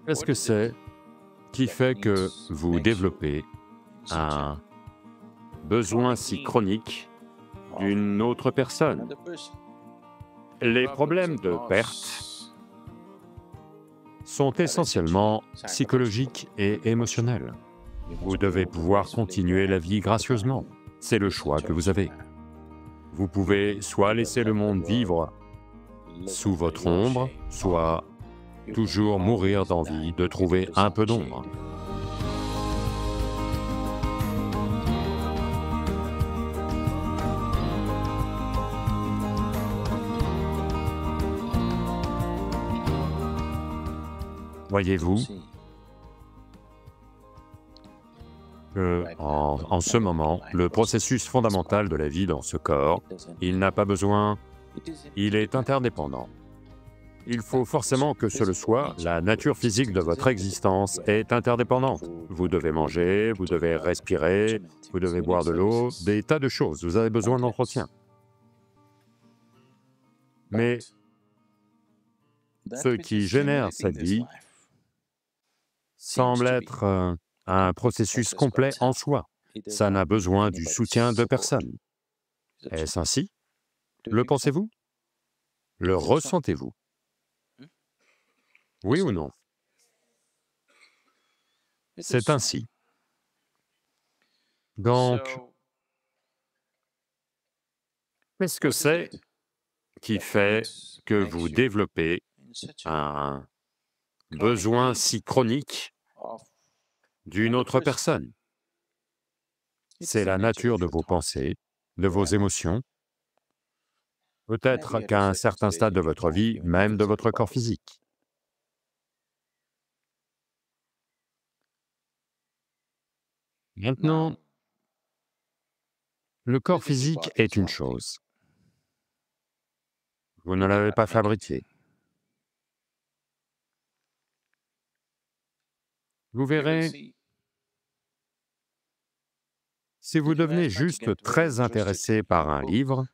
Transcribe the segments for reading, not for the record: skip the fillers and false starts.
Qu'est-ce que c'est qui fait que vous développez un besoin si chronique d'une autre personne? Les problèmes de perte sont essentiellement psychologiques et émotionnels. Vous devez pouvoir continuer la vie gracieusement. C'est le choix que vous avez. Vous pouvez soit laisser le monde vivre sous votre ombre, soit toujours mourir d'envie de trouver un peu d'ombre. Voyez-vous que, en ce moment, le processus fondamental de la vie dans ce corps, il n'a pas besoin, il est interdépendant. Il faut forcément que ce le soit, la nature physique de votre existence est interdépendante. Vous devez manger, vous devez respirer, vous devez boire de l'eau, des tas de choses, vous avez besoin d'entretien. Mais ce qui génère cette vie semble être un processus complet en soi. Ça n'a besoin du soutien de personne. Est-ce ainsi? Le pensez-vous? Le ressentez-vous? Oui ou non? C'est ainsi. Donc, qu'est-ce que c'est qui fait que vous développez un besoin si chronique d'une autre personne? C'est la nature de vos pensées, de vos émotions, peut-être qu'à un certain stade de votre vie, même de votre corps physique. Maintenant, le corps physique est une chose. Vous ne l'avez pas fabriqué. Vous verrez, si vous devenez juste très intéressé par un livre,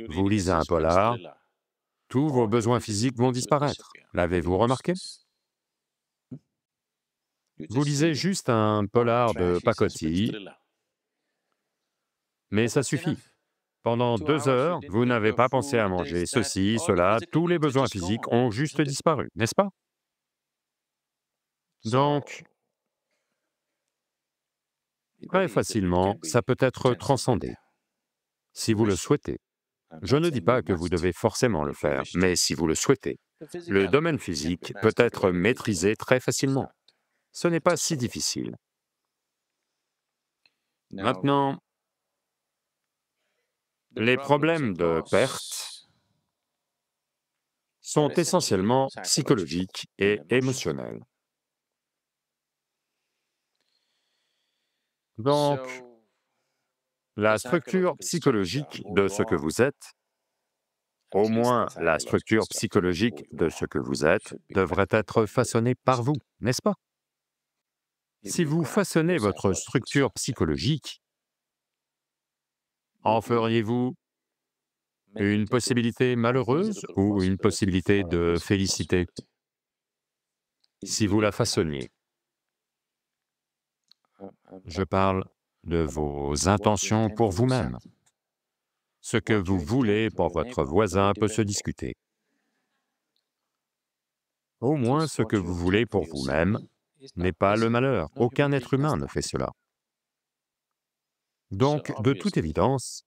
vous lisez un polar, tous vos besoins physiques vont disparaître. L'avez-vous remarqué? Vous lisez juste un polar de pacotille, mais ça suffit. Pendant 2 heures, vous n'avez pas pensé à manger ceci, cela, tous les besoins physiques ont juste disparu, n'est-ce pas? Donc, très facilement, ça peut être transcendé, si vous le souhaitez. Je ne dis pas que vous devez forcément le faire, mais si vous le souhaitez, le domaine physique peut être maîtrisé très facilement. Ce n'est pas si difficile. Maintenant, les problèmes de perte sont essentiellement psychologiques et émotionnels. Donc, la structure psychologique de ce que vous êtes, au moins la structure psychologique de ce que vous êtes, devrait être façonnée par vous, n'est-ce pas? Si vous façonnez votre structure psychologique, en feriez-vous une possibilité malheureuse ou une possibilité de félicité? Si vous la façonniez, je parle de vos intentions pour vous-même. Ce que vous voulez pour votre voisin peut se discuter. Au moins ce que vous voulez pour vous-même n'est pas le malheur. Aucun être humain ne fait cela. Donc, de toute évidence,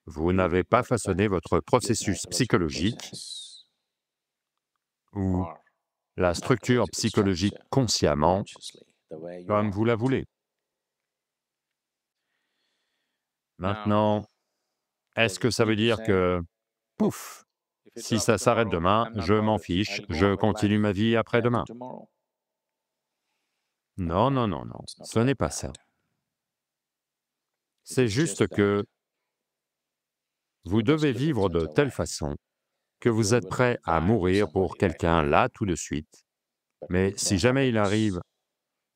vous n'avez pas façonné votre processus psychologique ou la structure psychologique consciemment comme vous la voulez. Maintenant, est-ce que ça veut dire que, pouf, si ça s'arrête demain, je m'en fiche, je continue ma vie après-demain? Non, non, non, non, ce n'est pas ça. C'est juste que vous devez vivre de telle façon que vous êtes prêt à mourir pour quelqu'un là tout de suite, mais si jamais il arrive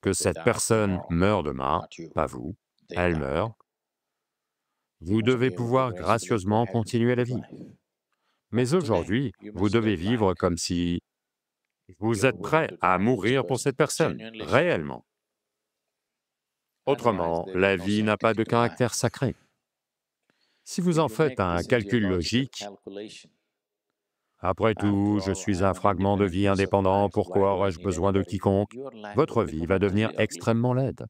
que cette personne meurt demain, pas vous, elle meurt, vous devez pouvoir gracieusement continuer la vie. Mais aujourd'hui, vous devez vivre comme si Vous êtes prêt à mourir pour cette personne, réellement. Autrement, la vie n'a pas de caractère sacré. Si vous en faites un calcul logique, après tout, je suis un fragment de vie indépendant, pourquoi aurais-je besoin de quiconque? Votre vie va devenir extrêmement laide.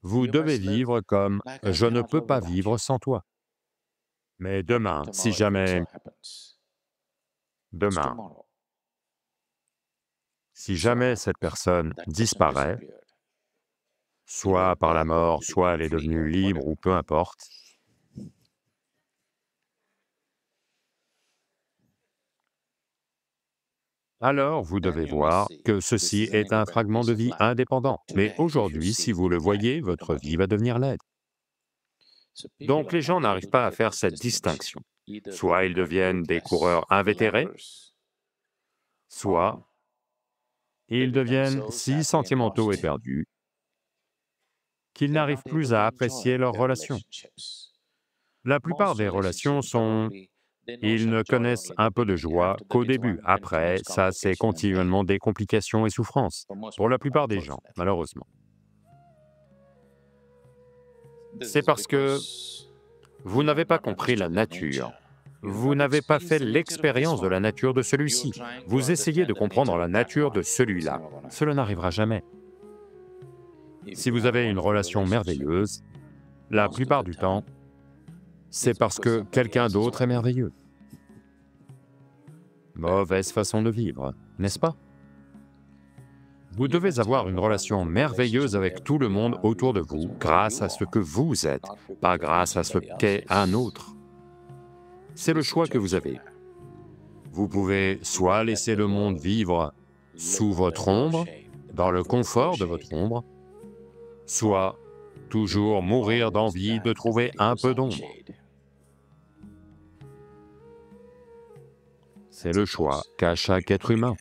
Vous devez vivre comme « je ne peux pas vivre sans toi ». Mais demain, si jamais cette personne disparaît, soit par la mort, soit elle est devenue libre ou peu importe, alors vous devez voir que ceci est un fragment de vie indépendant. Mais aujourd'hui, si vous le voyez, votre vie va devenir laide. Donc les gens n'arrivent pas à faire cette distinction. Soit ils deviennent des coureurs invétérés, soit ils deviennent si sentimentaux et perdus qu'ils n'arrivent plus à apprécier leurs relations. La plupart des relations sont... Ils ne connaissent un peu de joie qu'au début. Après, ça c'est continuellement des complications et souffrances, pour la plupart des gens, malheureusement. C'est parce que vous n'avez pas compris la nature. Vous n'avez pas fait l'expérience de la nature de celui-ci. Vous essayez de comprendre la nature de celui-là. Cela n'arrivera jamais. Si vous avez une relation merveilleuse, la plupart du temps, c'est parce que quelqu'un d'autre est merveilleux. Mauvaise façon de vivre, n'est-ce pas? Vous devez avoir une relation merveilleuse avec tout le monde autour de vous grâce à ce que vous êtes, pas grâce à ce qu'est un autre. C'est le choix que vous avez. Vous pouvez soit laisser le monde vivre sous votre ombre, dans le confort de votre ombre, soit toujours mourir d'envie de trouver un peu d'ombre. C'est le choix qu'a chaque être humain.